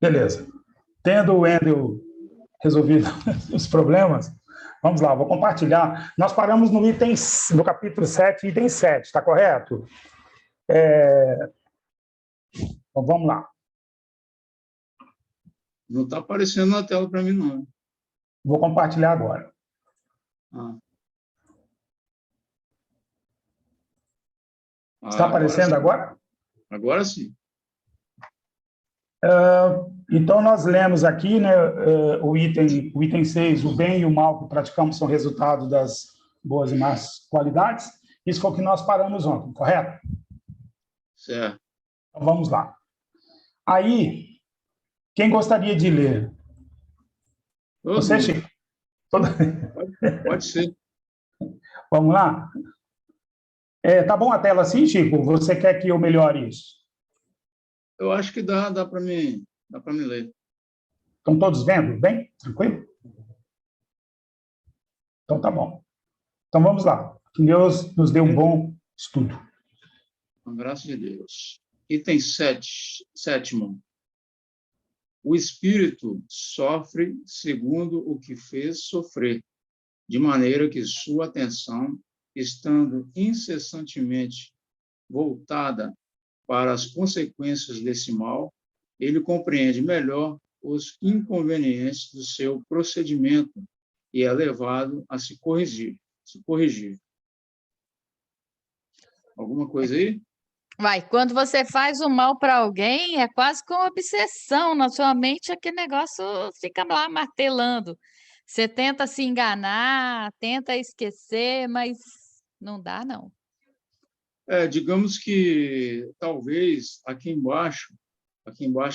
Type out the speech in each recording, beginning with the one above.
Beleza. Tendo o Wendel resolvido os problemas, vamos lá, vou compartilhar. Nós paramos no capítulo 7, item 7, está correto? Então, vamos lá. Não está aparecendo na tela para mim, não. Vou compartilhar agora. Está aparecendo agora? Agora sim. Então, nós lemos aqui, né, o item 6, o bem e o mal que praticamos são resultado das boas e más qualidades. Isso foi o que nós paramos ontem, correto? Certo. Então, vamos lá. Aí, quem gostaria de ler? Você, Chico? Pode ser. Vamos lá? Tá bom a tela assim, Chico? Você quer que eu melhore isso? Eu acho que dá para mim ler. Estão todos vendo? Bem? Tranquilo? Então, tá bom. Então, vamos lá. Que Deus nos dê um bom estudo. Com graça de Deus. Item 7º. O espírito sofre segundo o que fez sofrer, de maneira que sua atenção, estando incessantemente voltada para as consequências desse mal, ele compreende melhor os inconvenientes do seu procedimento e é levado a se corrigir. Alguma coisa aí? Quando você faz o mal para alguém, é quase como obsessão na sua mente, aquele negócio fica lá martelando. Você tenta se enganar, tenta esquecer, mas não dá, não. Digamos que talvez aqui embaixo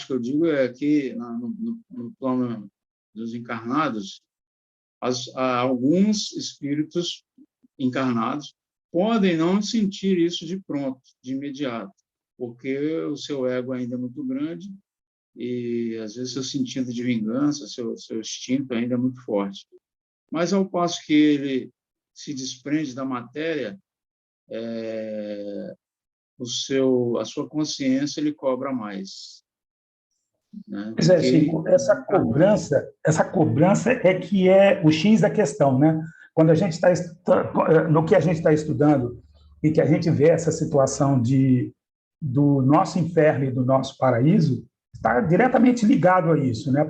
que eu digo é aqui no plano dos encarnados, alguns espíritos encarnados podem não sentir isso de pronto, de imediato, porque o seu ego ainda é muito grande e, às vezes, seu sentido de vingança, seu instinto ainda é muito forte. Mas, ao passo que ele se desprende da matéria, a sua consciência ele cobra mais. Né? Pois é, Chico, essa cobrança é que é o X da questão, né? Quando a gente está no que a gente está estudando e que a gente vê essa situação do nosso inferno e do nosso paraíso, está diretamente ligado a isso, né?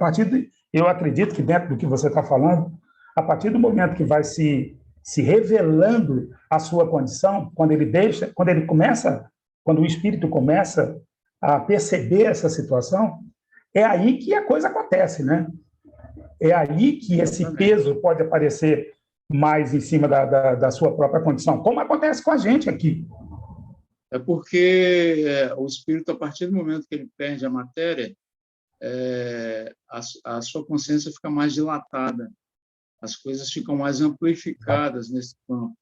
Eu acredito que dentro do que você está falando, a partir do momento que vai se revelando a sua condição, quando o espírito começa a perceber essa situação, é aí que a coisa acontece, né? É aí que esse peso pode aparecer mais em cima da sua própria condição, como acontece com a gente aqui. É porque o espírito, a partir do momento que ele perde a matéria, a sua consciência fica mais dilatada, as coisas ficam mais amplificadas nesse campo.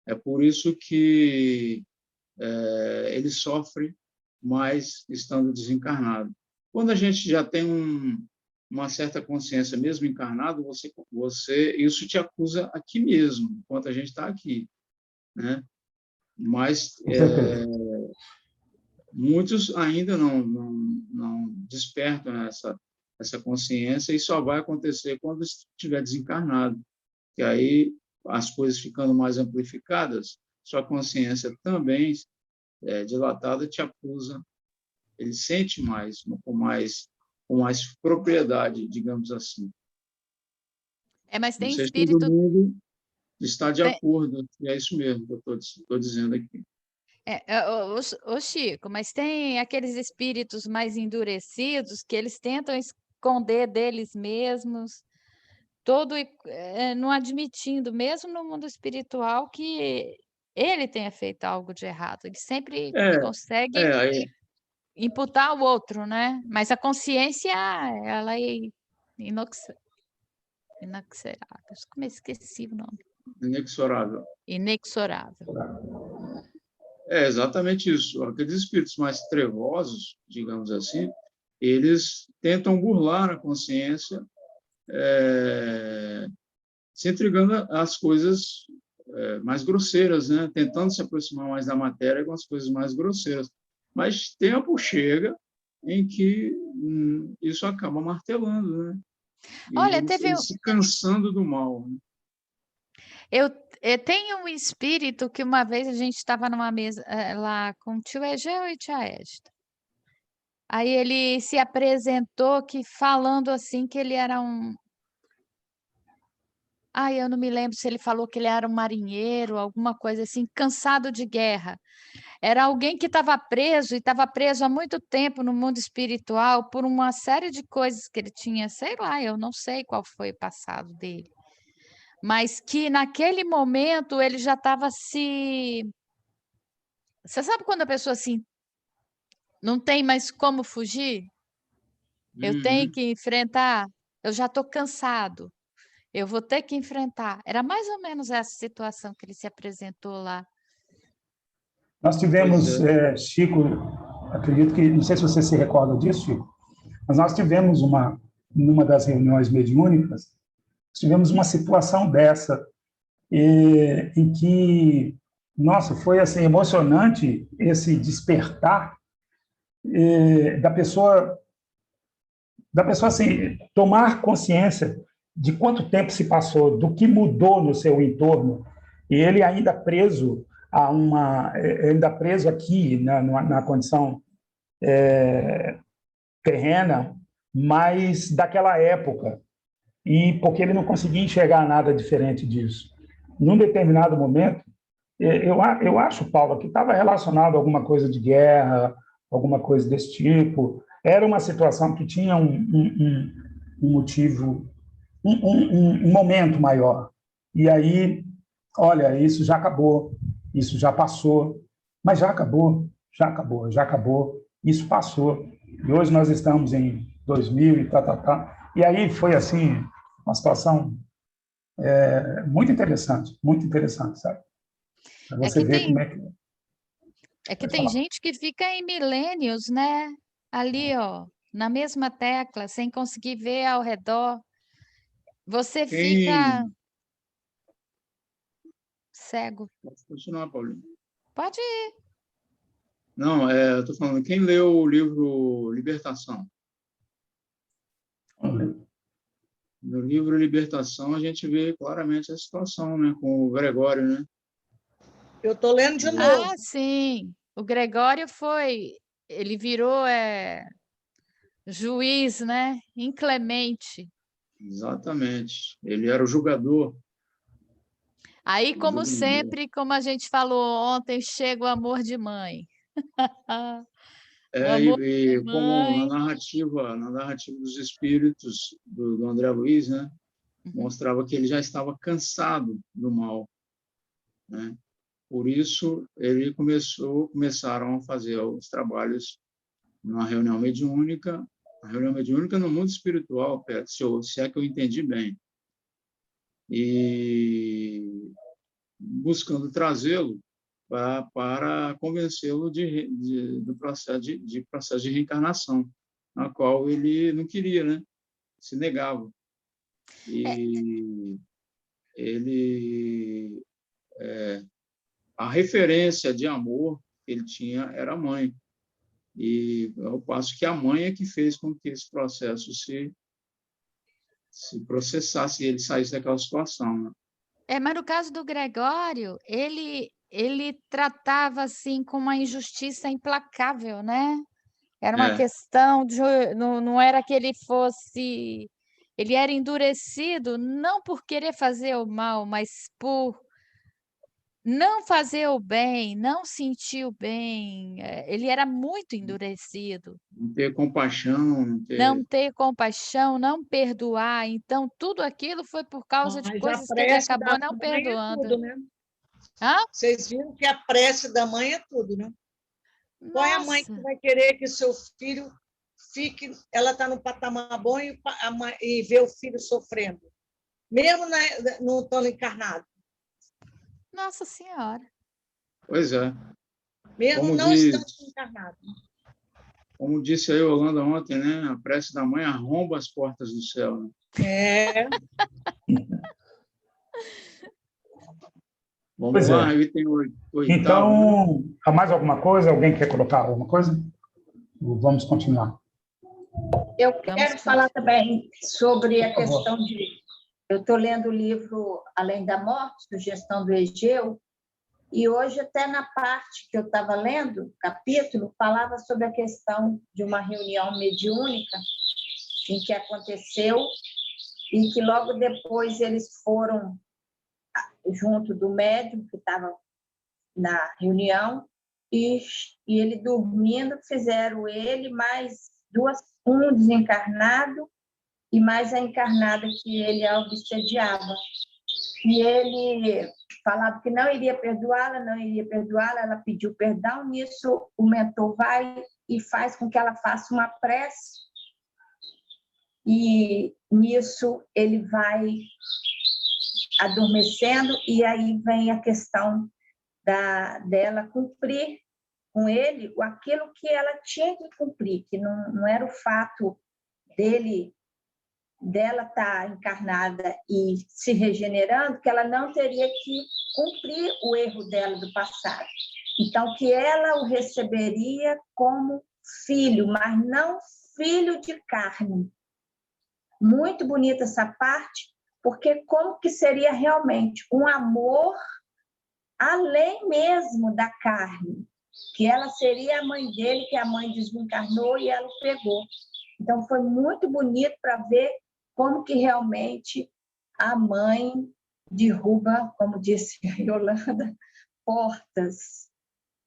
É por isso que ele sofre mais estando desencarnado. Quando a gente já tem uma certa consciência, mesmo encarnado, isso te acusa aqui mesmo, enquanto a gente está aqui, né? Mas muitos ainda não despertam essa consciência e só vai acontecer quando estiver desencarnado, que aí as coisas ficando mais amplificadas, sua consciência também dilatada te acusa, ele sente mais, com mais propriedade, digamos assim. Mas tem espírito... espírito... Todo mundo está de acordo, e é isso mesmo que eu estou dizendo aqui. Chico, mas tem aqueles espíritos mais endurecidos que eles tentam esconder deles mesmos, não admitindo, mesmo no mundo espiritual, que ele tenha feito algo de errado. Ele sempre consegue imputar ao outro, né? Mas a consciência, ela é inexorável. Como eu esqueci o nome? Inexorável. Inexorável. É exatamente isso. Aqueles espíritos mais trevosos, digamos assim, eles tentam burlar a consciência, se entregando às coisas mais grosseiras, né? Tentando se aproximar mais da matéria com as coisas mais grosseiras. Mas tempo chega em que isso acaba martelando, né? E Olha, ele se cansando do mal. Né? eu tenho um espírito que uma vez a gente estava numa mesa lá com o tio Egeu e tia Esta. Aí ele se apresentou falando assim que ele era um. Ai, eu não me lembro se ele falou que ele era um marinheiro, alguma coisa assim, cansado de guerra. Era alguém que estava preso e estava preso há muito tempo no mundo espiritual por uma série de coisas que ele tinha, sei lá, eu não sei qual foi o passado dele. Mas que naquele momento ele já estava se. Você sabe quando a pessoa assim não tem mais como fugir? Eu tenho Uhum. que enfrentar, eu já estou cansado, eu vou ter que enfrentar. Era mais ou menos essa situação que ele se apresentou lá. Nós Pois tivemos, é. Chico, acredito que, não sei se você se recorda disso, Chico, mas nós tivemos numa das reuniões mediúnicas, tivemos uma situação dessa, em que, nossa, foi assim, emocionante esse despertar da pessoa assim, tomar consciência de quanto tempo se passou, do que mudou no seu entorno, e ele ainda preso ainda preso aqui na condição terrena, mas daquela época, e porque ele não conseguia enxergar nada diferente disso. Num determinado momento, eu acho, Paulo, que estava relacionado a alguma coisa de guerra, alguma coisa desse tipo. Era uma situação que tinha um motivo, um momento maior. E aí, olha, isso já acabou, isso já passou, mas já acabou, já acabou, já acabou, isso passou. E hoje nós estamos em 2000 e tá. E aí foi assim, uma situação muito interessante, sabe? Para É você que ver como tem, é que. é que Pode tem falar. gente que fica em milênios, né? Ali, ó, na mesma tecla, sem conseguir ver ao redor. Você fica Quem... cego. Pode continuar, Paulinho. Pode ir. Não, eu estou falando, quem leu o livro Libertação? No livro Libertação, a gente vê claramente a situação, né, com o Gregório, né? Eu estou lendo de novo. Ah, sim. O Gregório ele virou juiz, né? Inclemente. Exatamente. Ele era o julgador. Aí, O como julgador. sempre, como a gente falou ontem, chega o amor de mãe. O É, amor de e como mãe. na narrativa dos espíritos do André Luiz, né, Uhum. mostrava que ele já estava cansado do mal, né? Por isso ele começaram a fazer os trabalhos numa reunião mediúnica, a reunião mediúnica no mundo espiritual, se é que eu entendi bem, e buscando trazê-lo para convencê-lo do processo de reencarnação, na qual ele não queria, né? Se negava. É, E ele, a referência de amor que ele tinha era a mãe. E ao passo que a mãe é que fez com que esse processo se processasse e ele saísse daquela situação. Né? mas no caso do Gregório, ele tratava assim com uma injustiça implacável, né? Era uma É, questão de não era que ele era endurecido não por querer fazer o mal, mas por não fazer o bem, não sentir o bem. Ele era muito endurecido. não ter compaixão, não Não ter... ter compaixão, não perdoar. Então, tudo aquilo foi por causa de Mas a coisas que ele prece acabou da não mãe é perdoando. tudo, né? Hã? Vocês viram que a prece da mãe é tudo, né? Qual é a mãe que Nossa! vai querer que seu filho fique... Ela está no patamar bom e vê o filho sofrendo, mesmo não estando encarnado, Nossa Senhora! Pois é. mesmo Como não estando diz, encarnado. como disse aí Holanda ontem, né? A prece da mãe arromba as portas do céu. Né? É, Vamos Pois lá, é. item oitavo, né? Então, há mais alguma coisa? Alguém quer colocar alguma coisa? Vamos continuar. Eu quero falar também sobre a Por favor. questão de... Eu estou lendo o livro Além da Morte, Sugestão do Egeu, e hoje, até na parte que eu estava lendo, capítulo, falava sobre a questão de uma reunião mediúnica em que aconteceu e que logo depois eles foram junto do médium que estava na reunião e ele dormindo, fizeram ele mais um desencarnado e mais a encarnada que ele a obsediava. E ele falava que não iria perdoá-la, ela pediu perdão, nisso o mentor vai e faz com que ela faça uma prece, e nisso ele vai adormecendo, e aí vem a questão dela cumprir com ele aquilo que ela tinha que cumprir, que não era o fato dela estar encarnada e se regenerando, que ela não teria que cumprir o erro dela do passado. Então, que ela o receberia como filho, mas não filho de carne. Muito bonita essa parte, porque como que seria realmente um amor além mesmo da carne, que ela seria a mãe dele, que a mãe desencarnou e ela o pegou. Então, foi muito bonito para ver como que realmente a mãe derruba, como disse a Yolanda, portas.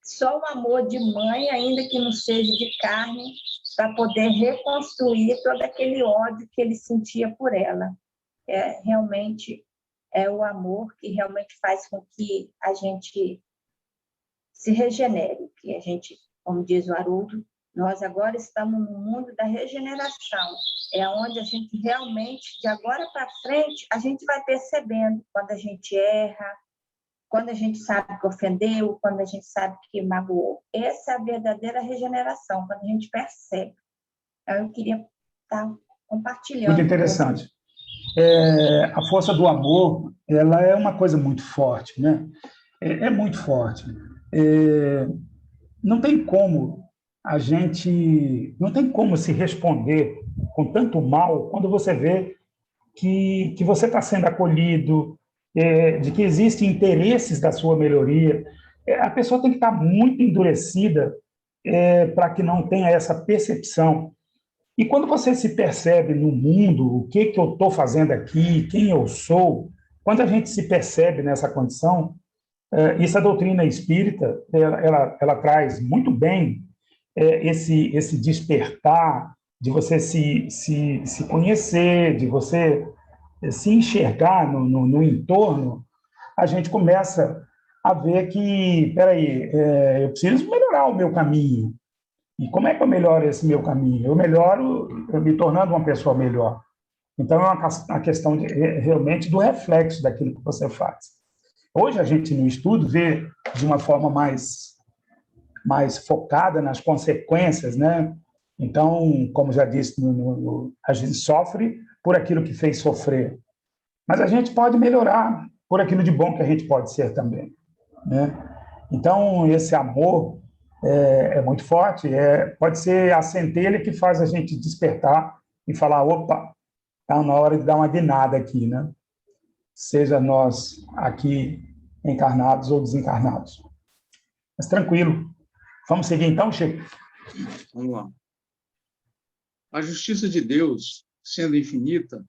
Só o amor de mãe, ainda que não seja de carne, para poder reconstruir todo aquele ódio que ele sentia por ela. Realmente é o amor que realmente faz com que a gente se regenere, que a gente, como diz o Haroldo, nós agora estamos no mundo da regeneração, é onde a gente realmente, de agora para frente, a gente vai percebendo quando a gente erra, quando a gente sabe que ofendeu, quando a gente sabe que magoou. Essa é a verdadeira regeneração, quando a gente percebe. Então, eu queria estar compartilhando. Muito interessante. A força do amor, ela é uma coisa muito forte, né? É muito forte. Não tem como não tem como se responder com tanto mal quando você vê que você está sendo acolhido, de que existem interesses da sua melhoria. A pessoa tem que estar muito endurecida para que não tenha essa percepção. E quando você se percebe no mundo, o que eu estou fazendo aqui, quem eu sou, quando a gente se percebe nessa condição, isso a doutrina espírita, ela traz muito bem esse despertar de você se conhecer, de você se enxergar no entorno. A gente começa a ver que, espera aí, eu preciso melhorar o meu caminho. E como é que eu melhoro esse meu caminho? Eu melhoro me tornando uma pessoa melhor. Então, é uma questão realmente do reflexo daquilo que você faz. Hoje, a gente, no estudo, vê de uma forma mais focada nas consequências, né? Então, como já disse, a gente sofre por aquilo que fez sofrer. Mas a gente pode melhorar por aquilo de bom que a gente pode ser também, né? Então, esse amor é muito forte, pode ser a centelha que faz a gente despertar e falar, opa, está na hora de dar uma guinada aqui, né? Seja nós aqui encarnados ou desencarnados. Mas tranquilo. Vamos seguir então, Chico? Vamos lá. A justiça de Deus, sendo infinita,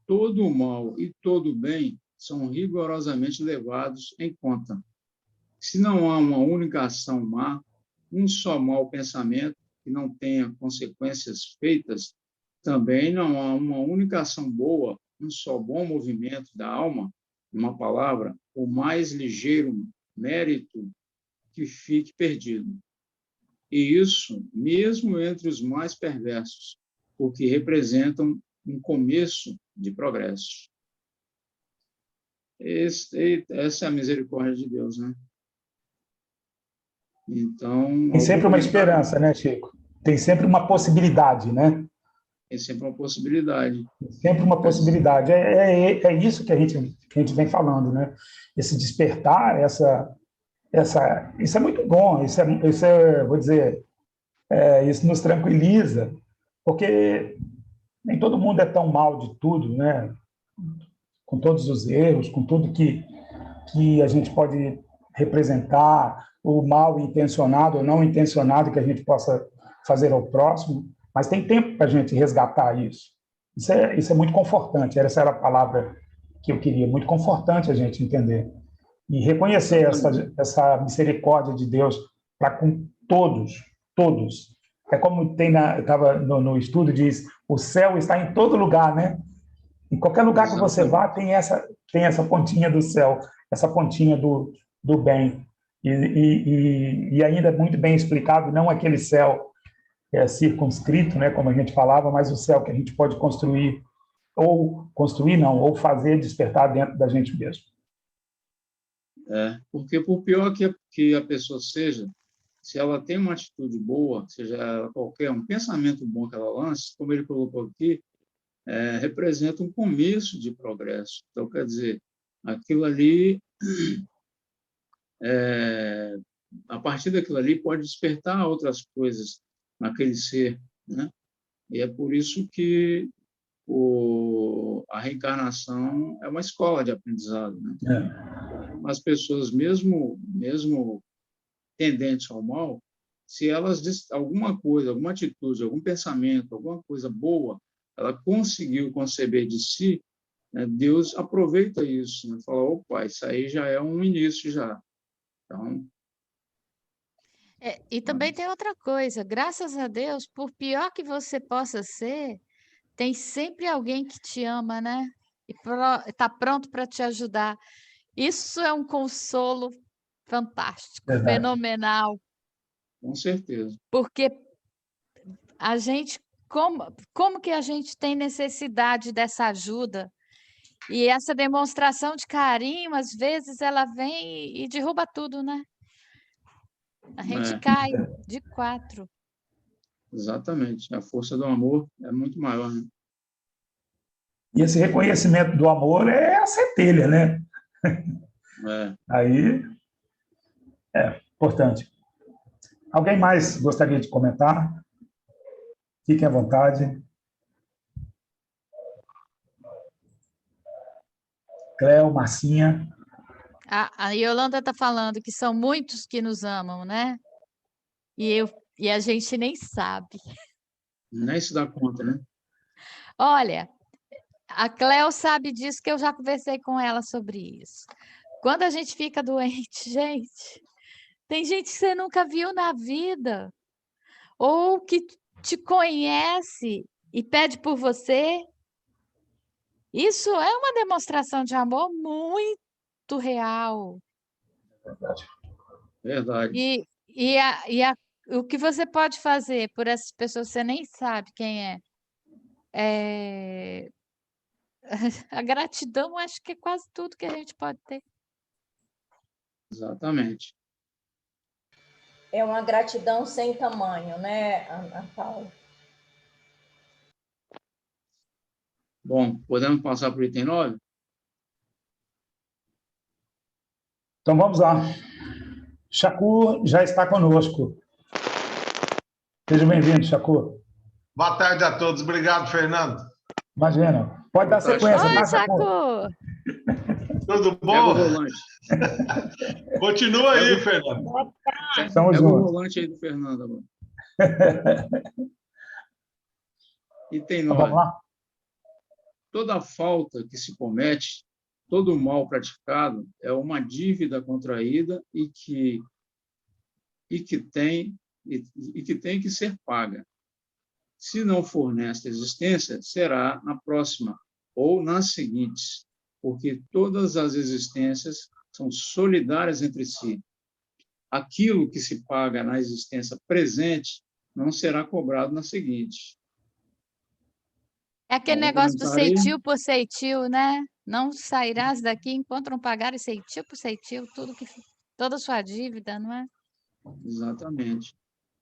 todo o mal e todo o bem são rigorosamente levados em conta. Se não há uma única ação má, um só mau pensamento que não tenha consequências feitas, também não há uma única ação boa, um só bom movimento da alma, uma palavra, o mais ligeiro mérito que fique perdido. E isso, mesmo entre os mais perversos, porque representam um começo de progresso. Essa é a misericórdia de Deus, né? Então, tem sempre uma esperança, né, Chico? Tem sempre uma possibilidade, né? Tem sempre uma possibilidade. Tem sempre uma possibilidade. É isso que a gente vem falando, né? Esse despertar, isso é muito bom. Isso é, vou dizer, Isso nos tranquiliza, porque nem todo mundo é tão mal de tudo, né? Com todos os erros, com tudo que a gente pode representar, o mal intencionado ou não intencionado que a gente possa fazer ao próximo, mas tem tempo para a gente resgatar isso. Isso é muito confortante, essa era a palavra que eu queria, muito confortante a gente entender. E reconhecer essa misericórdia de Deus para com todos, todos. É como estava no estudo, diz, o céu está em todo lugar, né? Em qualquer lugar que você vá, tem essa pontinha do céu, essa pontinha do bem. E ainda é muito bem explicado, não aquele céu circunscrito, né, como a gente falava, mas o céu que a gente pode construir, ou fazer despertar dentro da gente mesmo. Porque por pior que a pessoa seja, se ela tem uma atitude boa, seja ela qualquer, um pensamento bom que ela lance, como ele colocou aqui, representa um começo de progresso. Então, quer dizer, aquilo ali, a partir daquilo ali, pode despertar outras coisas naquele ser, né? E é por isso que a reencarnação é uma escola de aprendizado, né? As pessoas, mesmo tendentes ao mal, se elas, alguma coisa, alguma atitude, algum pensamento, alguma coisa boa, ela conseguiu conceber de si, né, Deus aproveita isso, né? Fala, opa, isso aí já é um início já. Então, E também tem outra coisa, graças a Deus, por pior que você possa ser, tem sempre alguém que te ama, né? E está pronto para te ajudar. Isso é um consolo fantástico, Verdade. fenomenal, com certeza. porque a gente, como que a gente tem necessidade dessa ajuda? E essa demonstração de carinho, às vezes, ela vem e derruba tudo, né? A gente cai de 4. Exatamente. A força do amor é muito maior, né? E esse reconhecimento do amor é a centelha, né? Aí é importante. Alguém mais gostaria de comentar? Fiquem à vontade. Cléo, Marcinha. A Yolanda está falando que são muitos que nos amam, né? E a gente nem sabe. Nem se dá conta, né? Olha, a Cléo sabe disso, que eu já conversei com ela sobre isso. Quando a gente fica doente, gente, tem gente que você nunca viu na vida, ou que te conhece e pede por você. Isso é uma demonstração de amor muito real. Verdade. O que você pode fazer por essas pessoas, você nem sabe quem é. A gratidão, acho que é quase tudo que a gente pode ter. Exatamente. É uma gratidão sem tamanho, né, Ana Paula? Bom, podemos passar para o item 9? Então vamos lá. Shakur já está conosco. Seja bem-vindo, Shakur. Boa tarde a todos. Obrigado, Fernando. Imagina. Pode dar sequência, Oi, tá, Shakur? Shakur! Tudo Pega o bom? volante. Continua aí, Fernando. Estamos Pega o juntos. volante aí do Fernando agora. Item Então, vamos 9. lá? Toda falta que se comete, todo mal praticado é uma dívida contraída e que tem que ser paga. Se não for nesta existência, será na próxima ou nas seguintes, porque todas as existências são solidárias entre si. Aquilo que se paga na existência presente não será cobrado na seguinte. É aquele Algum negócio do comentário aí? ceitil por ceitil, né? Não sairás daqui enquanto não pagares ceitil por ceitil, toda a sua dívida, não é? Exatamente.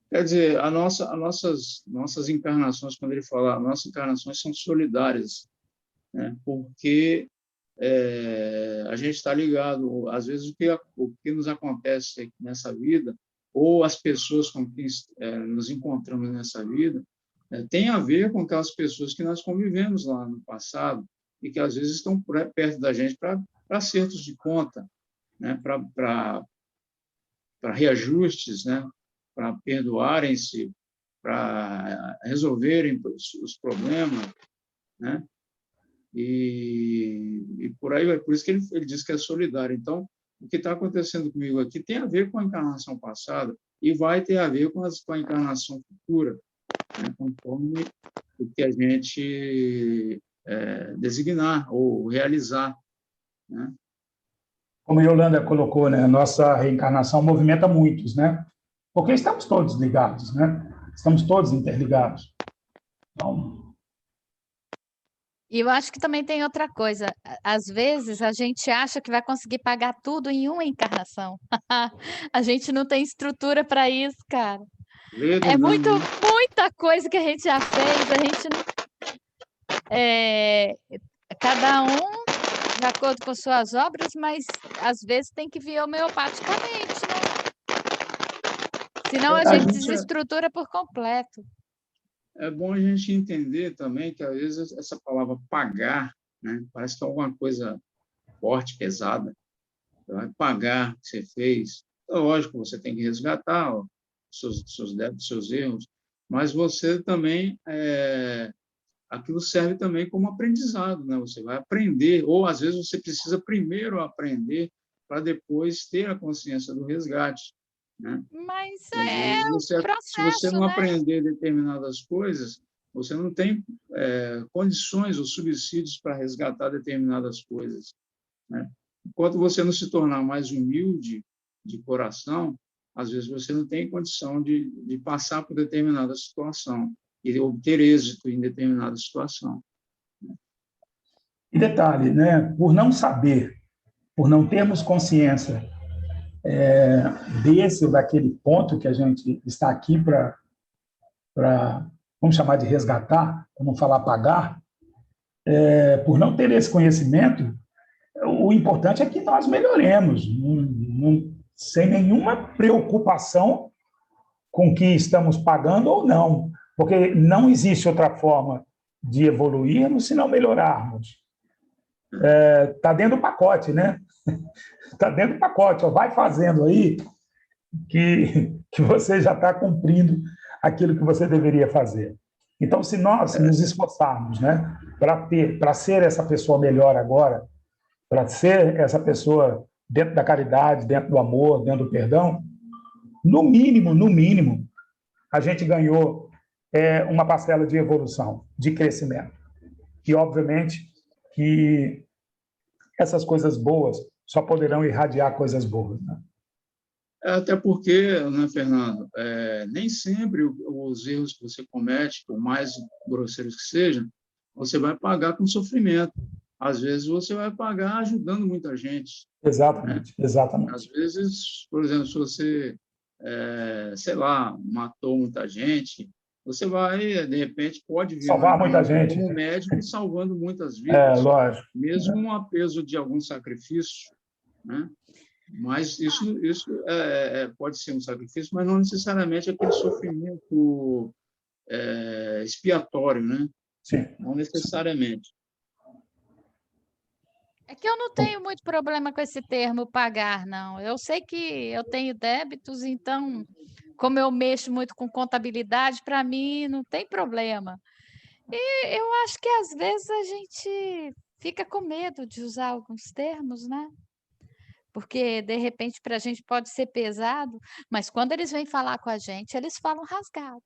Quer dizer, nossas encarnações, quando ele fala, nossas encarnações são solidárias, né? Porque a gente está ligado. Às vezes, o que nos acontece nessa vida ou as pessoas com quem nos encontramos nessa vida, tem a ver com aquelas pessoas que nós convivemos lá no passado e que, às vezes, estão perto da gente para acertos de conta, né? Para reajustes, né? Para perdoarem-se, para resolverem os problemas, né? E por aí vai. Por isso que ele diz que é solidário. Então, o que está acontecendo comigo aqui tem a ver com a encarnação passada e vai ter a ver com a encarnação futura, né? Conforme o que a gente designar ou realizar, né? Como a Yolanda colocou, né, a nossa reencarnação movimenta muitos, né? Porque estamos todos ligados, né? Estamos todos interligados. Então, E eu acho que também tem outra coisa. Às vezes a gente acha que vai conseguir pagar tudo em uma encarnação. A gente não tem estrutura para isso, cara. É muita coisa que a gente já fez. A gente não, cada um de acordo com suas obras, mas às vezes tem que vir homeopaticamente, né? Senão a gente desestrutura por completo. É bom a gente entender também que, às vezes, essa palavra pagar, né, parece que é alguma coisa forte, pesada. Você vai pagar o que você fez. É lógico, você tem que resgatar os seus débitos, seus erros, mas você também, aquilo serve também como aprendizado, né? Você vai aprender, ou às vezes você precisa primeiro aprender para depois ter a consciência do resgate, né? Mas Se você não aprender determinadas coisas, você não tem condições ou subsídios para resgatar determinadas coisas, né? Enquanto você não se tornar mais humilde de coração, às vezes você não tem condição de passar por determinada situação e obter êxito em determinada situação. e detalhe, né? Por não saber, por não termos consciência desse ou daquele ponto que a gente está aqui para, vamos chamar de resgatar, para não falar pagar, por não ter esse conhecimento, o importante é que nós melhoremos, sem nenhuma preocupação com que estamos pagando ou não, porque não existe outra forma de evoluirmos se não melhorarmos. Está dentro do pacote, né? Está dentro do pacote. Ó, vai fazendo aí que você já está cumprindo aquilo que você deveria fazer. Então, se nós nos esforçarmos, né, para ser essa pessoa melhor agora, para ser essa pessoa dentro da caridade, dentro do amor, dentro do perdão, no mínimo, a gente ganhou uma parcela de evolução, de crescimento. E, obviamente, que essas coisas boas só poderão irradiar coisas boas, né? Até porque, né, Fernando, nem sempre os erros que você comete, por mais grosseiros que sejam, você vai pagar com sofrimento. Às vezes, você vai pagar ajudando muita gente. Exatamente, né? Exatamente. Às vezes, por exemplo, se você, sei lá, matou muita gente, você vai, de repente, pode vir salvar muita gente como médico, salvando muitas vidas. Lógico. Mesmo a peso de algum sacrifício, né? Mas isso pode ser um sacrifício, mas não necessariamente aquele sofrimento expiatório, né? Sim. Não necessariamente. É que eu não tenho muito problema com esse termo pagar, não. Eu sei que eu tenho débitos, então, como eu mexo muito com contabilidade, para mim não tem problema. E eu acho que às vezes a gente fica com medo de usar alguns termos, né? Porque, de repente, para a gente pode ser pesado, mas quando eles vêm falar com a gente, eles falam rasgado,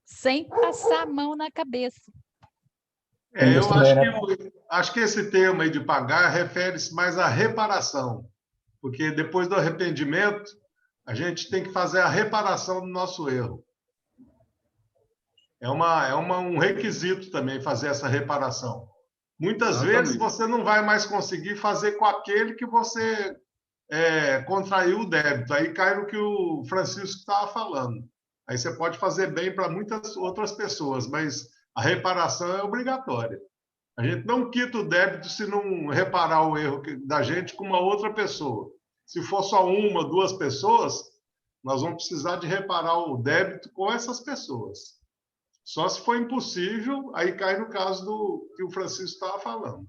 sem passar a mão na cabeça. Eu acho que esse termo aí de pagar refere-se mais à reparação, porque depois do arrependimento, a gente tem que fazer a reparação do nosso erro. É um requisito também fazer essa reparação. Muitas vezes você não vai mais conseguir fazer com aquele que você contraiu o débito. Aí cai no que o Francisco estava falando. Aí você pode fazer bem para muitas outras pessoas, mas a reparação é obrigatória. A gente não quita o débito se não reparar o erro da gente com uma outra pessoa. Se for só uma, duas pessoas, nós vamos precisar de reparar o débito com essas pessoas. Só se for impossível, aí cai no caso do que o Francisco estava falando.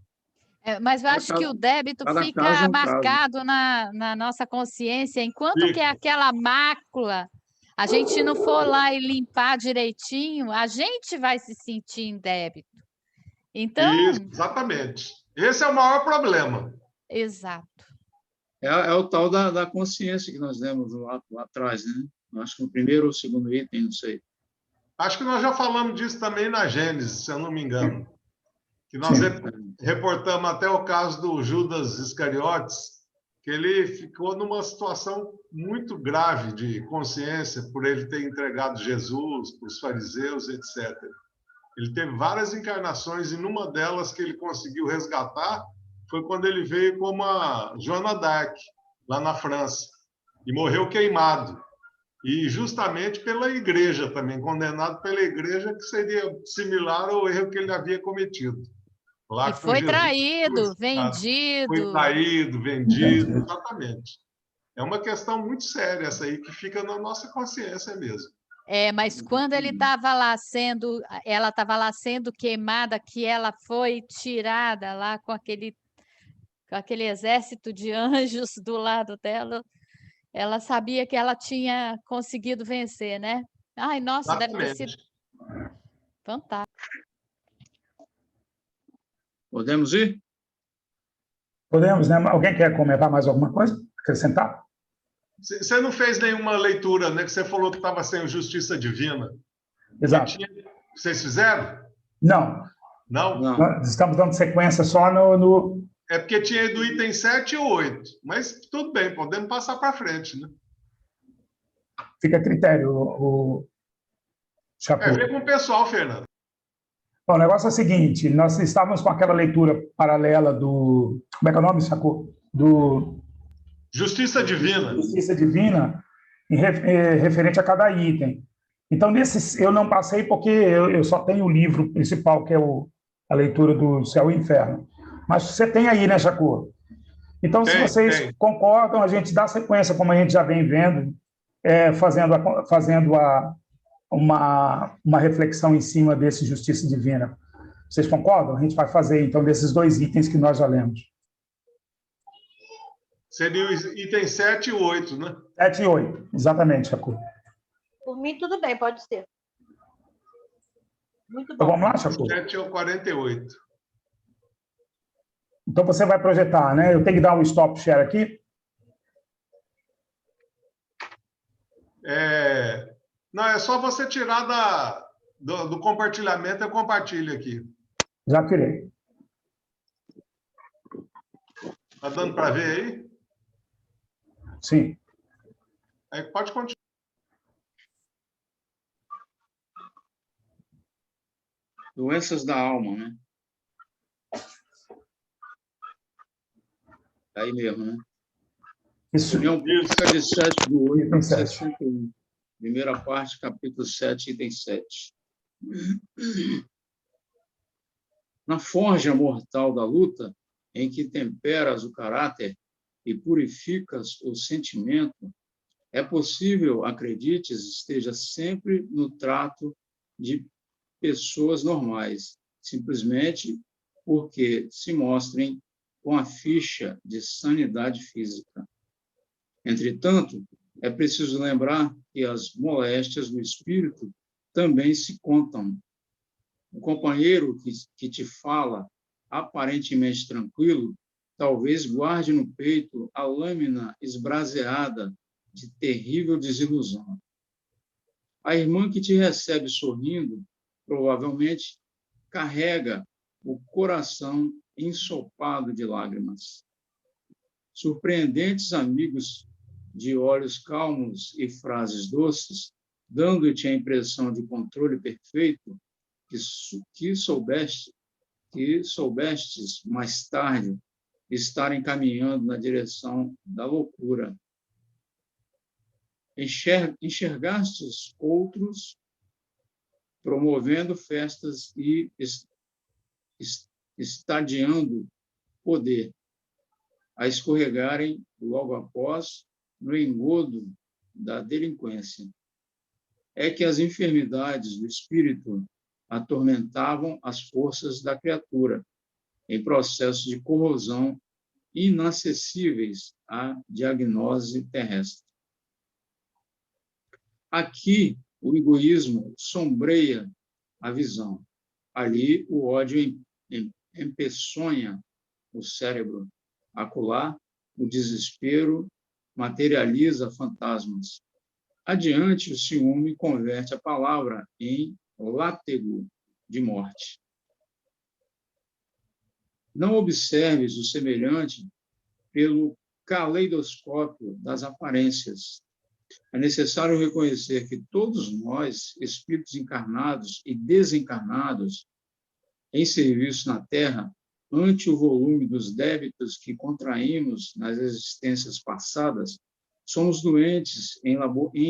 Mas eu acho que o débito fica marcado na nossa consciência, enquanto que aquela mácula, a gente não for lá e limpar direitinho, a gente vai se sentir em débito. Então... Isso, exatamente. Esse é o maior problema. Exato. É o tal da consciência que nós lemos lá atrás, né? Acho que no primeiro ou segundo item, não sei. Acho que nós já falamos disso também na Gênesis, se eu não me engano. Que nós reportamos até o caso do Judas Iscariotes, que ele ficou numa situação muito grave de consciência por ele ter entregado Jesus para os fariseus, etc. Ele teve várias encarnações e numa delas que ele conseguiu resgatar foi quando ele veio como a Joana d'Arc, lá na França, e morreu queimado. E justamente pela igreja também, condenado pela igreja, que seria similar ao erro que ele havia cometido. Lá e foi traído, vendido. Foi traído, vendido, exatamente. É uma questão muito séria essa aí, que fica na nossa consciência mesmo. Mas quando ele estava lá ela estava lá sendo queimada, que ela foi tirada lá com aquele exército de anjos do lado dela, ela sabia que ela tinha conseguido vencer, né? Ai, nossa, exatamente. Deve ter sido fantástico. Podemos ir? Podemos, né? Alguém quer comentar mais alguma coisa? Acrescentar? Você não fez nenhuma leitura, né? Que você falou que estava sem justiça divina. Exato. Vocês fizeram? Não. Não? Nós estamos dando sequência só no... É porque tinha do item 7 e 8. Mas tudo bem, podemos passar para frente, né? Fica a critério, o Chapéu. Vem com o pessoal, Fernando. Bom, o negócio é o seguinte, nós estávamos com aquela leitura paralela do... Como é que é o nome, Sacou? Do... Justiça Divina. Justiça Divina, referente a cada item. Então, nesse eu não passei porque eu só tenho o livro principal, que é a leitura do Céu e Inferno. Mas você tem aí, né, Chacô? Então, se vocês concordam, a gente dá sequência, como a gente já vem vendo, fazendo uma reflexão em cima desse Justiça Divina. Vocês concordam? A gente vai fazer, então, desses dois itens que nós já lemos. Seria o item 7 e 8, né? 7 e 8, exatamente, Chacô. Por mim, tudo bem, pode ser. Muito Então, bom. vamos lá, Chacô? 7 ao 48. Então, você vai projetar, né? Eu tenho que dar um stop share aqui? Não, é só você tirar do compartilhamento, eu compartilho aqui. Já tirei. Está dando para ver aí? Sim. Aí pode continuar. Doenças da alma, né? Aí mesmo, né? Isso. União Bíblica de 7 de 8 a 61. Primeira parte, capítulo 7, item 7. Na forja mortal da luta, em que temperas o caráter e purificas o sentimento, é possível, acredites, esteja sempre no trato de pessoas normais, simplesmente porque se mostrem com a ficha de sanidade física. Entretanto, é preciso lembrar que as moléstias do espírito também se contam. O companheiro que te fala, aparentemente tranquilo, talvez guarde no peito a lâmina esbraseada de terrível desilusão. A irmã que te recebe sorrindo, provavelmente, carrega o coração ensopado de lágrimas. Surpreendentes amigos de olhos calmos e frases doces, dando-te a impressão de controle perfeito, que soubestes mais tarde estarem caminhando na direção da loucura. Enxergastes outros promovendo festas e estadiando poder, a escorregarem logo após no engodo da delinquência. É que as enfermidades do espírito atormentavam as forças da criatura, em processos de corrosão inacessíveis à diagnose terrestre. Aqui, o egoísmo sombreia a visão. Ali, o ódio empeçonha o cérebro. Acolá, o desespero materializa fantasmas. Adiante, o ciúme converte a palavra em látego de morte. Não observes o semelhante pelo caleidoscópio das aparências. É necessário reconhecer que todos nós, espíritos encarnados e desencarnados, em serviço na Terra, ante o volume dos débitos que contraímos nas existências passadas, somos doentes em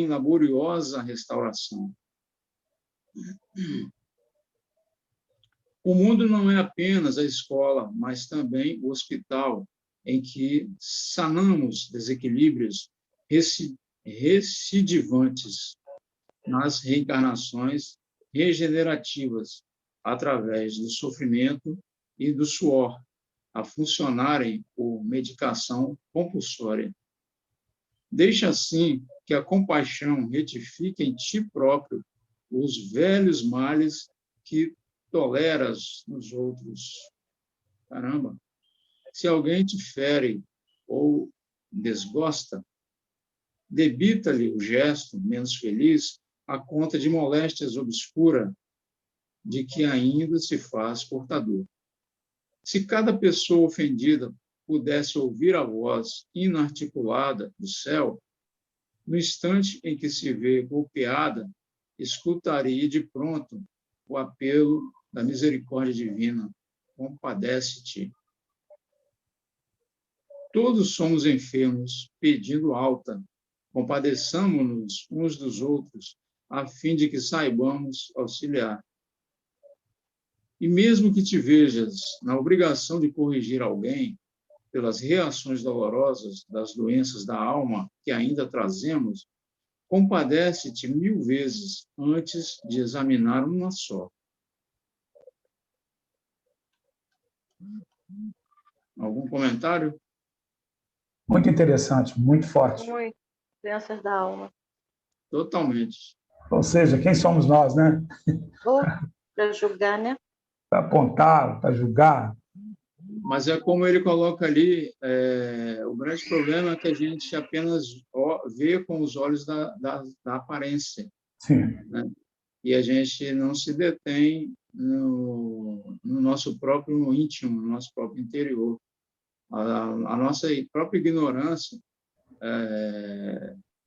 laboriosa restauração. O mundo não é apenas a escola, mas também o hospital, em que sanamos desequilíbrios recidivantes nas reencarnações regenerativas, através do sofrimento e do suor, a funcionarem por medicação compulsória. Deixa assim que a compaixão retifique em ti próprio os velhos males que toleras nos outros. Caramba! Se alguém te fere ou desgosta, debita-lhe o gesto menos feliz a conta de moléstias obscuras de que ainda se faz portador. Se cada pessoa ofendida pudesse ouvir a voz inarticulada do céu, no instante em que se vê golpeada, escutaria de pronto o apelo da misericórdia divina: compadece-te. Todos somos enfermos, pedindo alta, compadeçamo-nos uns dos outros, a fim de que saibamos auxiliar. E mesmo que te vejas na obrigação de corrigir alguém pelas reações dolorosas das doenças da alma que ainda trazemos, compadece-te 1000 vezes antes de examinar uma só. Algum comentário? Muito interessante, muito forte. Muito. Doenças da alma. Totalmente. Ou seja, quem somos nós, né? Para julgar, né? Para apontar, para julgar. Mas é como ele coloca ali, o grande problema é que a gente apenas vê com os olhos da aparência. Sim. Né? E a gente não se detém no nosso próprio íntimo, no nosso próprio interior. A nossa própria ignorância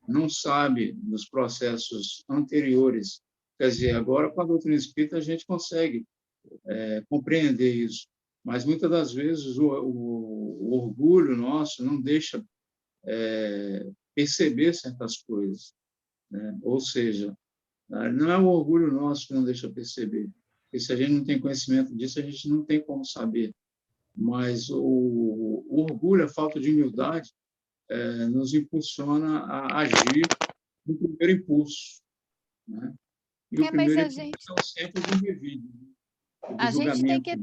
não sabe dos processos anteriores. Quer dizer, agora, com a doutrina espírita, a gente consegue compreender isso. Mas, muitas das vezes, o orgulho nosso não deixa perceber certas coisas. Né? Ou seja, não é o orgulho nosso que não deixa perceber. Porque se a gente não tem conhecimento disso, a gente não tem como saber. Mas o orgulho, a falta de humildade, nos impulsiona a agir no primeiro impulso. Né? E o primeiro impulso é sempre do revídeo, a gente tem que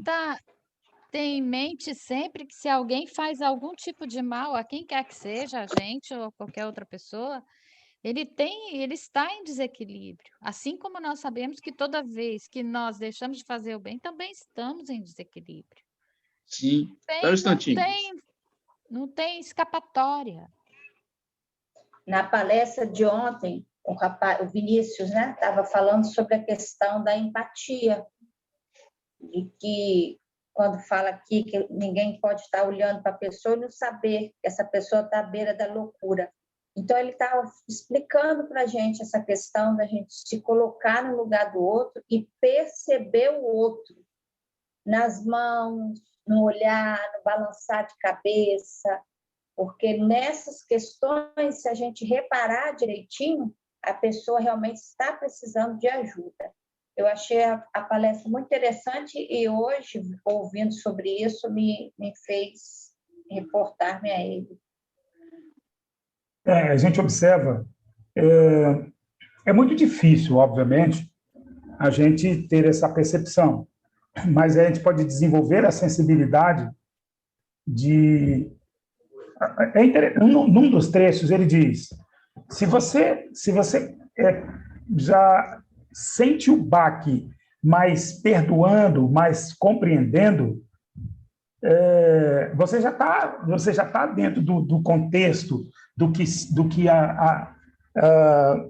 ter em mente sempre que se alguém faz algum tipo de mal a quem quer que seja, a gente ou qualquer outra pessoa, ele está em desequilíbrio. Assim como nós sabemos que toda vez que nós deixamos de fazer o bem, também estamos em desequilíbrio. Sim, espera um instantinho. Não tem escapatória. Na palestra de ontem, o Vinícius, né, estava falando sobre a questão da empatia, de que quando fala aqui que ninguém pode estar olhando para a pessoa e não saber que essa pessoa está à beira da loucura. Então, ele estava explicando para a gente essa questão da gente se colocar no lugar do outro e perceber o outro nas mãos, no olhar, no balançar de cabeça, porque nessas questões, se a gente reparar direitinho, a pessoa realmente está precisando de ajuda. Eu achei a palestra muito interessante e hoje, ouvindo sobre isso, me fez reportar-me a ele. A gente observa É muito difícil, obviamente, a gente ter essa percepção, mas a gente pode desenvolver a sensibilidade de... Num dos trechos, ele diz, se você já sente o baque, mas perdoando, mas compreendendo, você já tá dentro do contexto do que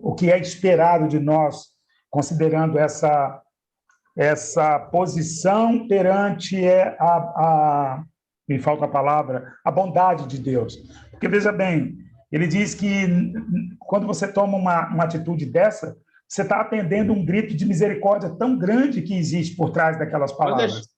o que é esperado de nós, considerando essa posição perante me falta a palavra, a bondade de Deus. Porque, veja bem, ele diz que quando você toma uma atitude dessa, você está atendendo um grito de misericórdia tão grande que existe por trás daquelas palavras.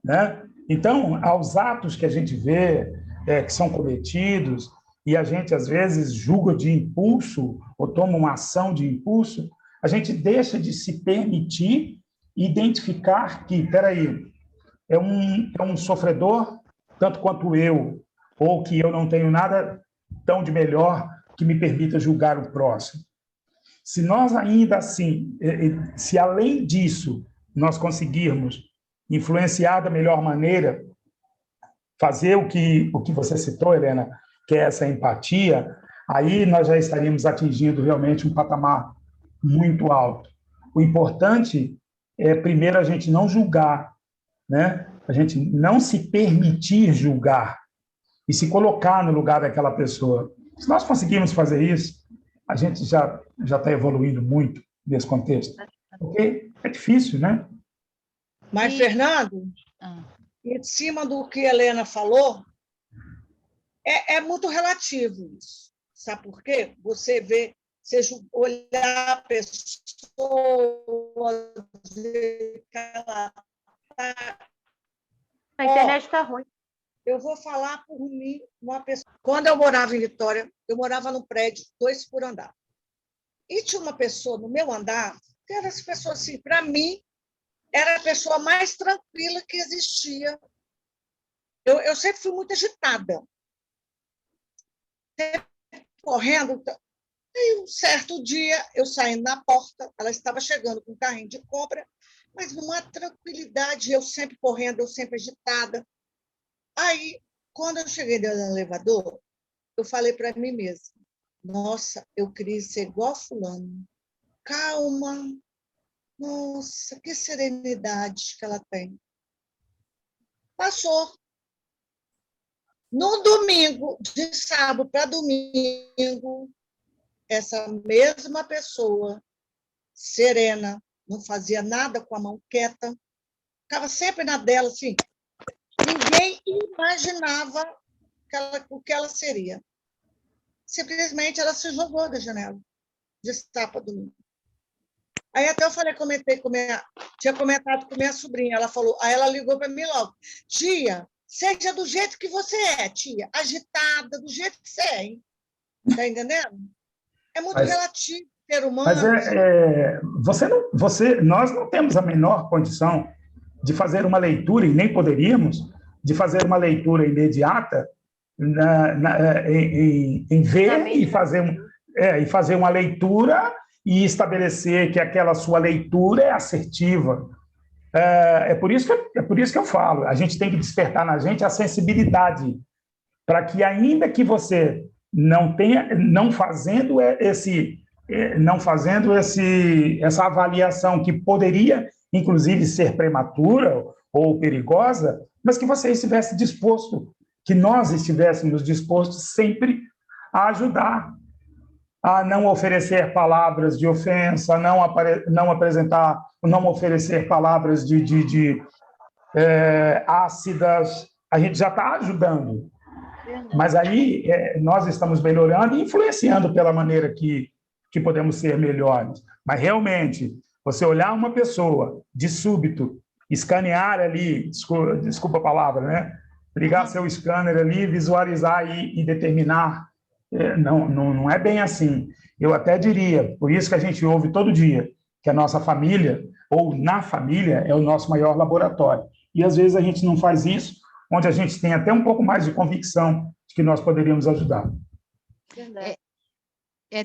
Né? Então, aos atos que a gente vê, que são cometidos, e a gente, às vezes, julga de impulso, ou toma uma ação de impulso, a gente deixa de se permitir identificar que, é um sofredor, tanto quanto eu, ou que eu não tenho nada tão de melhor que me permita julgar o próximo. Se nós ainda assim, se além disso, nós conseguirmos influenciar da melhor maneira, fazer o que você citou, Helena, que é essa empatia, aí nós já estaríamos atingindo realmente um patamar muito alto. O importante é, primeiro, a gente não julgar, né? A gente não se permitir julgar e se colocar no lugar daquela pessoa. Se nós conseguirmos fazer isso, a gente já está evoluindo muito nesse contexto. Porque é difícil, né? Mas, Fernando, em cima do que a Helena falou, é muito relativo isso. Sabe por quê? Você olhar a pessoa, dizer que ela está... A internet está ruim. Eu vou falar por mim, uma pessoa. Quando eu morava em Vitória, eu morava num prédio, 2 por andar. E tinha uma pessoa no meu andar, que era essa pessoa assim, para mim, era a pessoa mais tranquila que existia. Eu sempre fui muito agitada. Sempre correndo. E um certo dia, eu saindo na porta, ela estava chegando com um carrinho de compra, mas numa tranquilidade, eu sempre correndo, eu sempre agitada. Aí, quando eu cheguei dentro do elevador, eu falei para mim mesma, nossa, eu queria ser igual a fulano. Calma. Nossa, que serenidade que ela tem. Passou. No domingo, de sábado para domingo, essa mesma pessoa, serena, não fazia nada com a mão quieta, ficava sempre na dela, assim. Ninguém imaginava o que ela seria. Simplesmente ela se jogou da janela, de sábado para domingo. Aí até eu tinha comentado com minha sobrinha, aí ela ligou para mim logo, tia, seja do jeito que você é, tia, agitada, do jeito que você é, hein? Tá entendendo? É muito relativo, ser humano. Mas nós não temos a menor condição de fazer uma leitura, e nem poderíamos, de fazer uma leitura imediata em ver e fazer uma leitura e estabelecer que aquela sua leitura é assertiva. É por isso que eu falo, a gente tem que despertar na gente a sensibilidade, para que, ainda que você não fazendo essa avaliação que poderia, inclusive, ser prematura ou perigosa, mas que você estivesse disposto, que nós estivéssemos dispostos sempre a ajudar, a não oferecer palavras de ofensa, não oferecer palavras ácidas. A gente já está ajudando. Mas aí nós estamos melhorando e influenciando pela maneira que podemos ser melhores. Mas realmente, você olhar uma pessoa de súbito, escanear ali, desculpa a palavra, né? Ligar seu scanner ali, visualizar e determinar, não é bem assim. Eu até diria, por isso que a gente ouve todo dia, que a nossa família, ou na família, é o nosso maior laboratório. E às vezes a gente não faz isso, onde a gente tem até um pouco mais de convicção de que nós poderíamos ajudar.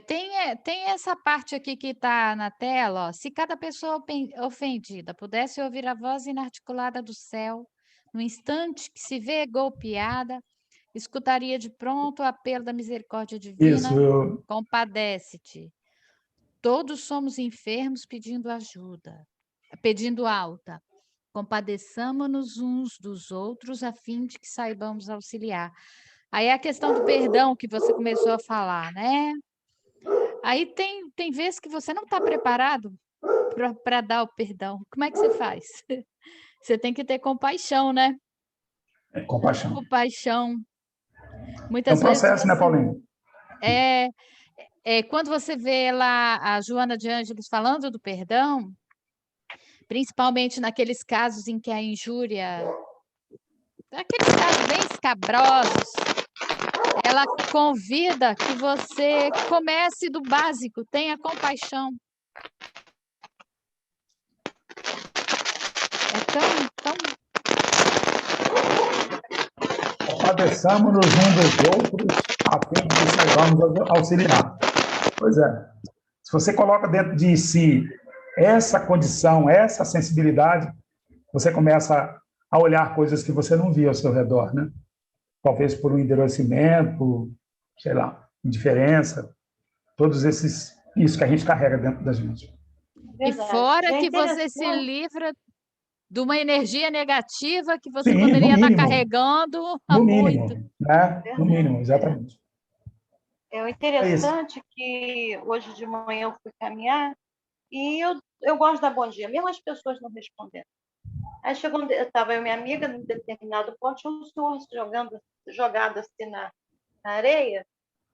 Tem essa parte aqui que está na tela, ó. Se cada pessoa ofendida pudesse ouvir a voz inarticulada do céu, no instante que se vê golpeada, escutaria de pronto o apelo da misericórdia divina, Isso, compadece-te. Todos somos enfermos pedindo ajuda, pedindo alta. Compadeçamo-nos uns dos outros a fim de que saibamos auxiliar. Aí a questão do perdão que você começou a falar, né? Aí tem vezes que você não está preparado para dar o perdão. Como é que você faz? Você tem que ter compaixão, né? compaixão. Compaixão. É um Muitas vezes processo, né, Paulinho? quando você vê lá a Joana de Ângeles falando do perdão, principalmente naqueles casos em que a injúria, aqueles casos bem escabrosos, ela convida que você comece do básico, tenha compaixão. É tão Compadeçamos-nos uns dos outros a fim de que saibamos auxiliar. Pois é. Se você coloca dentro de si essa condição, essa sensibilidade, você começa a olhar coisas que você não via ao seu redor, né? Talvez por um endurecimento, sei lá, indiferença, todos isso que a gente carrega dentro da gente. E fora É que você se interessante. livra de uma energia negativa que você Sim, poderia no estar mínimo. carregando há No muito. mínimo, né? No mínimo, exatamente. É o É isso. interessante que hoje de manhã eu fui caminhar e eu gosto da bom dia, mesmo as pessoas não respondendo. Aí chegou, estava eu e minha amiga num determinado ponto, tinha um senhor jogado assim na areia,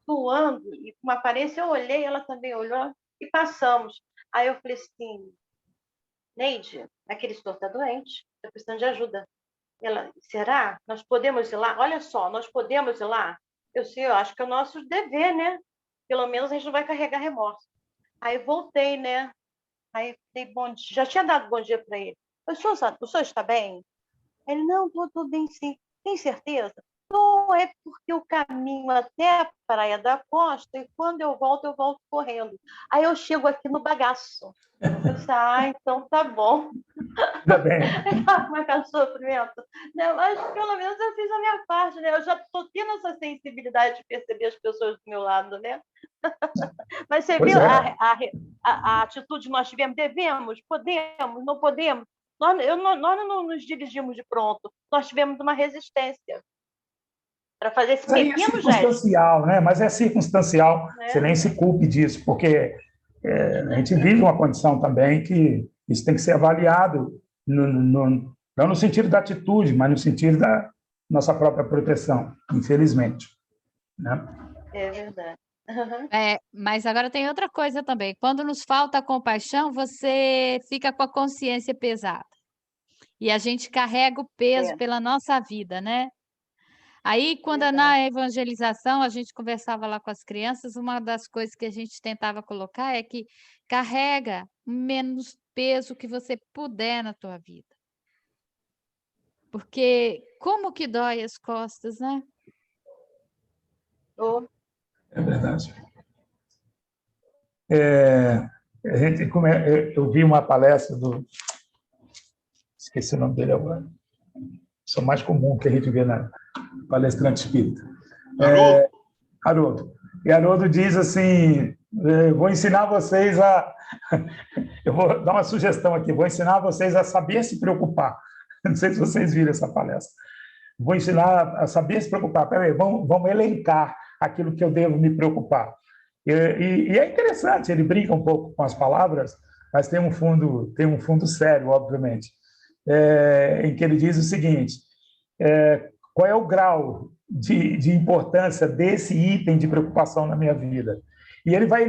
suando, e com uma aparência, eu olhei, ela também olhou, e passamos. Aí eu falei assim, Neide, aquele senhor está doente, está precisando de ajuda. Ela, será? Nós podemos ir lá? Olha só, nós podemos ir lá? Eu acho que é o nosso dever, né? Pelo menos a gente não vai carregar remorso. Aí voltei, né? Aí dei bom dia, já tinha dado bom dia para ele. O senhor está bem? Ele, não, estou bem sim. Tem certeza? Não, é porque eu caminho até a Praia da Costa e quando eu volto correndo. Aí eu chego aqui no bagaço. Eu disse, então tá bom. Ainda bem. Como é que é o sofrimento? Não, mas pelo menos eu fiz a minha parte, né? Eu já estou tendo essa sensibilidade de perceber as pessoas do meu lado, né? Mas você Pois viu é. a atitude que nós tivemos? Devemos, podemos, não podemos. Nós não nos dirigimos de pronto, nós tivemos uma resistência para fazer esse Mas aí é pequeno gesto. circunstancial, né? Mas é circunstancial. Né? Você nem se culpe disso, porque a gente vive uma condição também que isso tem que ser avaliado, não no sentido da atitude, mas no sentido da nossa própria proteção, infelizmente. Né? É verdade. Mas agora tem outra coisa também. Quando nos falta compaixão, você fica com a consciência pesada. E a gente carrega o peso pela nossa vida, né? Aí, quando na evangelização a gente conversava lá com as crianças, uma das coisas que a gente tentava colocar é que carrega o menos peso que você puder na tua vida. Porque como que dói as costas, né? É verdade. Eu vi uma palestra do... Esqueci o nome dele agora. Isso é o mais comum que a gente vê na palestrante espírita. Haroldo. E Haroldo diz assim, vou ensinar vocês a... Eu vou dar uma sugestão aqui, vou ensinar vocês a saber se preocupar. Não sei se vocês viram essa palestra. Vou ensinar a saber se preocupar. Peraí, vamos elencar aquilo que eu devo me preocupar. E é interessante, ele brinca um pouco com as palavras, mas tem um fundo sério, obviamente, em que ele diz o seguinte, qual é o grau de importância desse item de preocupação na minha vida? E ele vai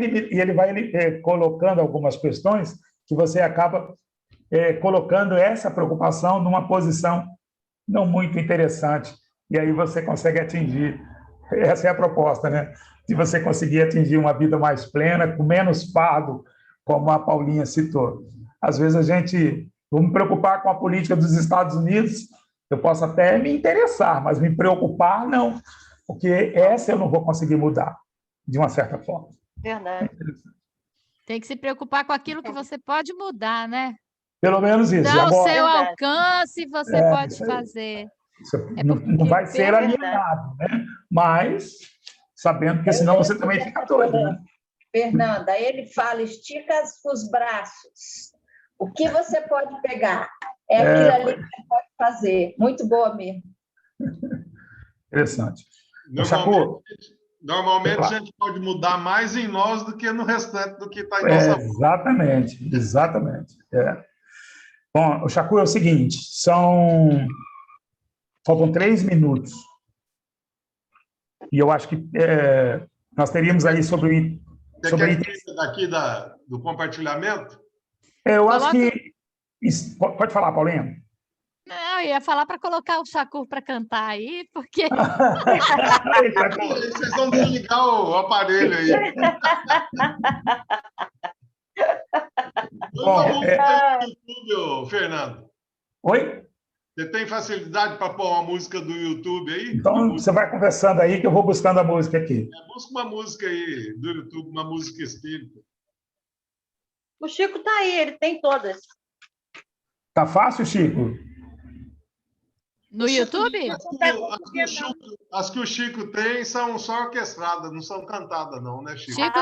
colocando algumas questões que você acaba colocando essa preocupação numa posição não muito interessante, e aí você consegue atingir, essa é a proposta, né? De você conseguir atingir uma vida mais plena, com menos fardo, como a Paulinha citou. Às vezes vou me preocupar com a política dos Estados Unidos, eu posso até me interessar, mas me preocupar, não, porque essa eu não vou conseguir mudar, de uma certa forma. Verdade. Tem que se preocupar com aquilo que você pode mudar, né? Pelo menos isso. Dá o Agora, seu Verdade. alcance, você pode isso aí. fazer. Você É não vai ser é alienado, né? Mas sabendo que senão você também fica doido, né? Fernanda, ele fala, estica os braços. O que você pode pegar? É aquilo ali que você pode fazer. Muito boa mesmo. Interessante. Normalmente a gente pode mudar mais em nós do que no restante do que está em nossa mão. Exatamente, exatamente. Bom, o Chacu, é o seguinte, faltam 3 minutos. E eu acho que nós teríamos aí sobre... Você quer que fique daqui do compartilhamento? Eu acho que... Pode falar, Paulinha. Não, eu ia falar para colocar o Chacu para cantar aí, porque... Vocês vão desligar o aparelho aí. Uma música do YouTube, Fernando. Oi? Você tem facilidade para pôr uma música do YouTube aí? Então, você vai conversando aí que eu vou buscando a música aqui. Busca uma música aí do YouTube, uma música espírita. O Chico está aí, ele tem todas. Tá fácil, Chico? No YouTube? As que o Chico tem são só orquestradas, não são cantadas, não, né, Chico? Chico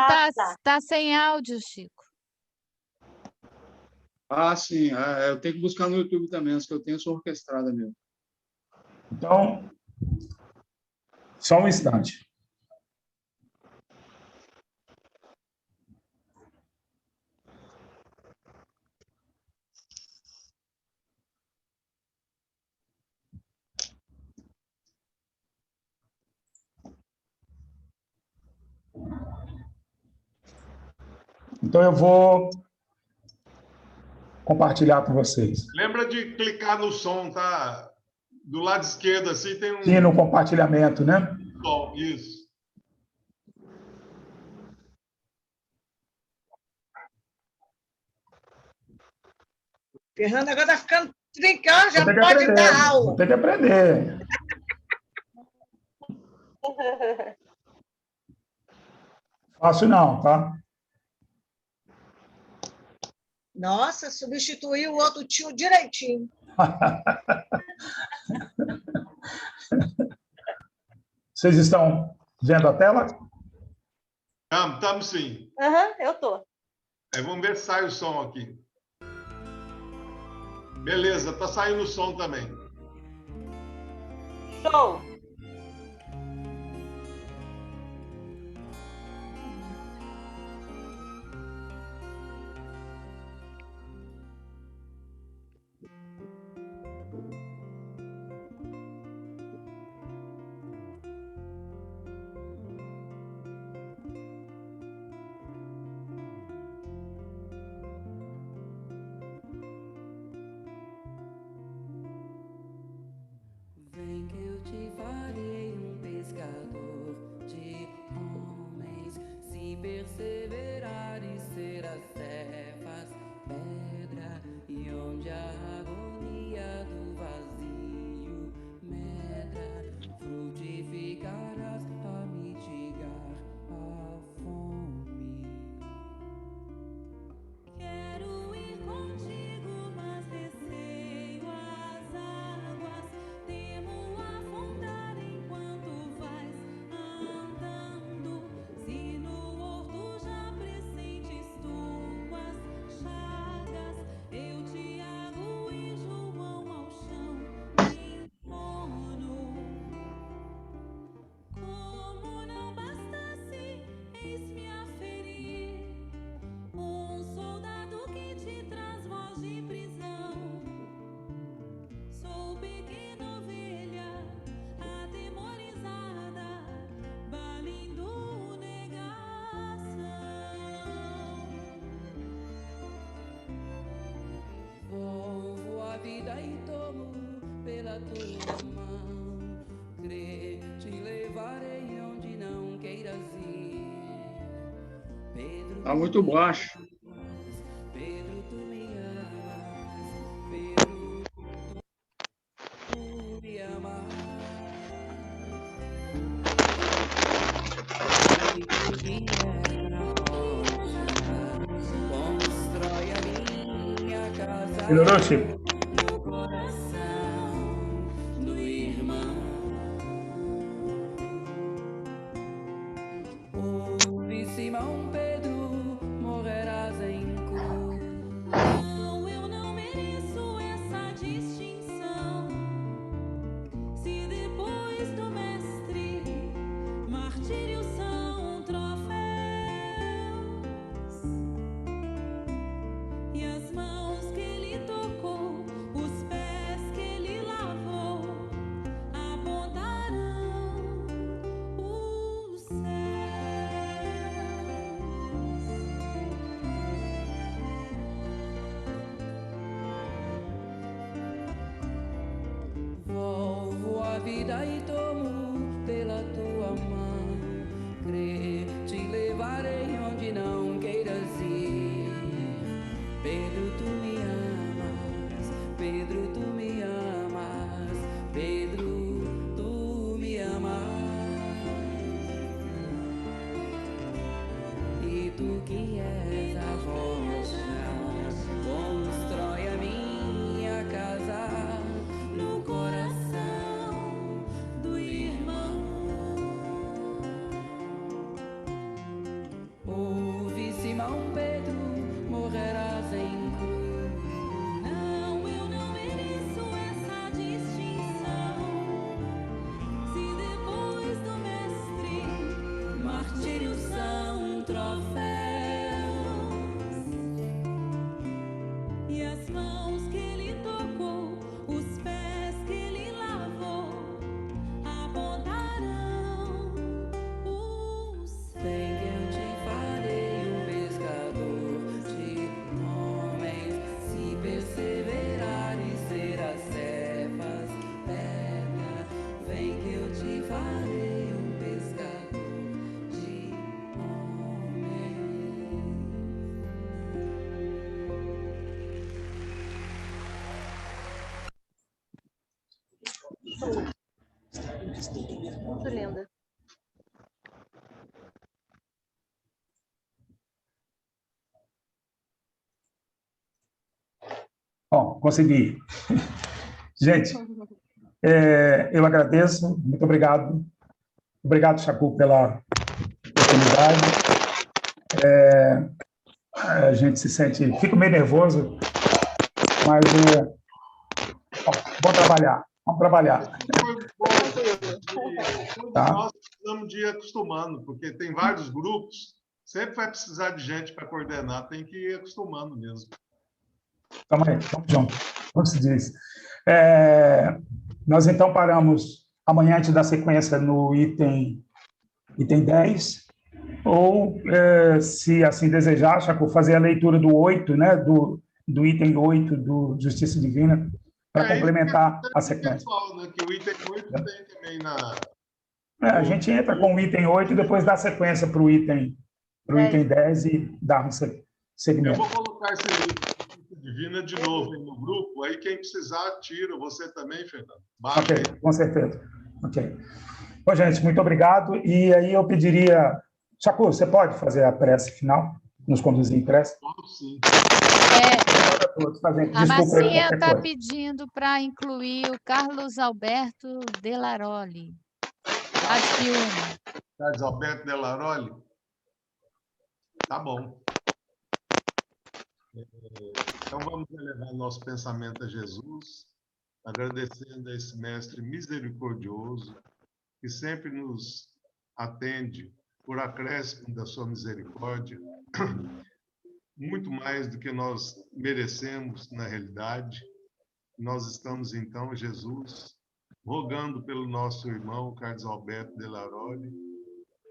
tá sem áudio, Chico. Sim. Eu tenho que buscar no YouTube também. As que eu tenho são orquestradas mesmo. Então, só um instante. Então, eu vou compartilhar com vocês. Lembra de clicar no som, tá? Do lado esquerdo, assim, tem um... Sim, no compartilhamento, né? Som, isso. Fernando agora está ficando trincão, já pode dar aula. Tem que aprender. Fácil não, tá? Nossa, substituiu o outro tio direitinho. Vocês estão vendo a tela? Estamos sim. Eu estou. Vamos ver se sai o som aqui. Beleza, está saindo o som também. Show! Vem que eu te farei pescador de homens, se perseverares serás terras, pedra, e onde a agonia do vazio medra, frutificarás a mitigar a fome. Quero ir contigo, mas receio as águas, temo afundar enquanto vais andando. Se no horto já pressentes tuas chagas, eu te ago e João ao chão em sono. Como não bastasse, eis-me a ferir soldado que te traz voz de prisão. Sou pequena ovelha atemorizada, balindo negação. Volvo a vida e tomo pela tua mão. Crê, te levarei onde não queiras ir. Pedro, Está muito baixo. Pedro, tu me amas. Pedro, tu me amas. Pedro, me amas. Melhorou, Chico? no coração do irmão. Ouve, Simão Pedro, morrerás em cruz. Não, eu não mereço essa distinção. Se depois do mestre, martírios são troféus, e as mãos que ele tocou, os pés que ele lavou, apontarão os céus. Volvo a vida e tomo pela tua mão. Crer, te levarei onde não queiras ir. Pedro, tu me amas. Pedro, tu me amas. Pedro, tu me amas. E tu que és a rocha, constrói a minha casa no coração do irmão. Ouve, Simão Pedro, morrerás em cruz. Não, eu não mereço essa distinção. Se depois do mestre, Martírios são troféus. e as mãos que ele tocou, os pés que ele lavou, apontarão o céu. Vem que eu te farei um pescador de homens. Se perseverares, serás cefas, pega. Vem que eu te farei um pescador de homens. Muito linda. Bom, consegui. Gente, eu agradeço, muito obrigado. Obrigado, Chacu, pela oportunidade. A gente se sente, fico meio nervoso, mas vamos trabalhar, vamos trabalhar. Foi bom. Todos Tá. nós precisamos de ir acostumando, porque tem vários grupos, sempre vai precisar de gente para coordenar, tem que ir acostumando mesmo. Tamo aí, tamo junto. Como se diz. Nós, então, paramos amanhã, antes da sequência, no item 10, ou, se assim desejar, Chaco, fazer a leitura do 8, né, do item 8 do Justiça Divina, para complementar a sequência. Pessoal, né, que o item 8 tem também na... A gente entra com o item 8 e depois dá sequência para o item 10 e dá um Eu segmento. vou colocar esse livro Divina de novo aí no grupo, aí quem precisar, tira. Você também, Fernando. Baixa Ok, aí. com certeza. Ok. Bom, gente, muito obrigado. E aí eu pediria... Chacu, você pode fazer a prece final? Nos conduzir em prece? Sim. É, Todos fazendo. a Desculpa aí Marcinha qualquer está coisa. pedindo para incluir o Carlos Alberto Delaroli, lá de Piúma. Carlos Alberto Delaroli? Tá bom. Então, vamos elevar nosso pensamento a Jesus, agradecendo a esse mestre misericordioso, que sempre nos atende por acréscimo da sua misericórdia, muito mais do que nós merecemos na realidade. Nós estamos, então, Jesus, rogando pelo nosso irmão Carlos Alberto Delaroli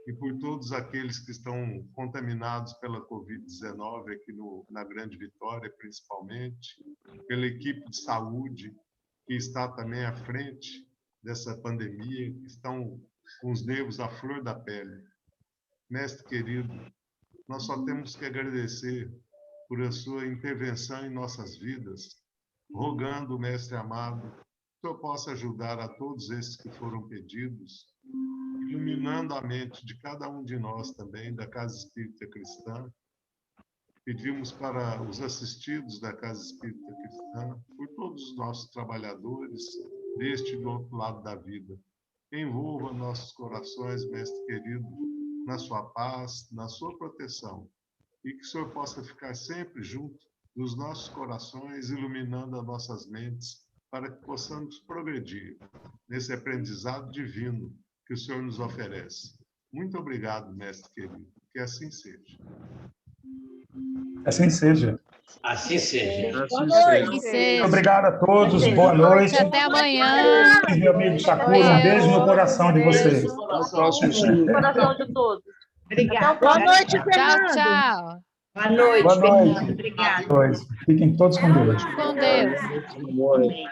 e por todos aqueles que estão contaminados pela Covid-19 aqui na Grande Vitória, principalmente, pela equipe de saúde que está também à frente dessa pandemia, que estão com os nervos à flor da pele. Mestre querido, nós só temos que agradecer por a sua intervenção em nossas vidas, rogando, Mestre amado, que o Senhor possa ajudar a todos esses que foram pedidos, iluminando a mente de cada um de nós também, da Casa Espírita Cristã, Pedimos para os assistidos da Casa Espírita Cristã, por todos os nossos trabalhadores, deste e do outro lado da vida. Envolva nossos corações, Mestre querido, na sua paz, na sua proteção, e que o Senhor possa ficar sempre junto dos nossos corações, iluminando as nossas mentes, para que possamos progredir nesse aprendizado divino que o Senhor nos oferece. Muito obrigado, Mestre querido. Que assim seja. Assim seja. Assim seja. Assim Que seja. seja. Obrigado a todos, boa noite. Até amanhã. Meu amigo Sakura, um beijo no coração de vocês. Até o próximo estudo. Coração de todos. Obrigada. Boa noite, Tchau, Fernando. tchau. Boa noite, Boa noite. Fernando. Obrigada. Pois, fiquem todos com Deus. Com Deus. Amém.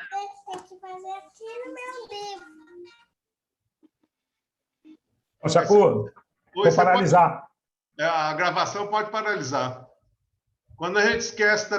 Ô, Sakura, Oi, vou você paralisar. a gravação pode paralisar. Quando a gente esquece também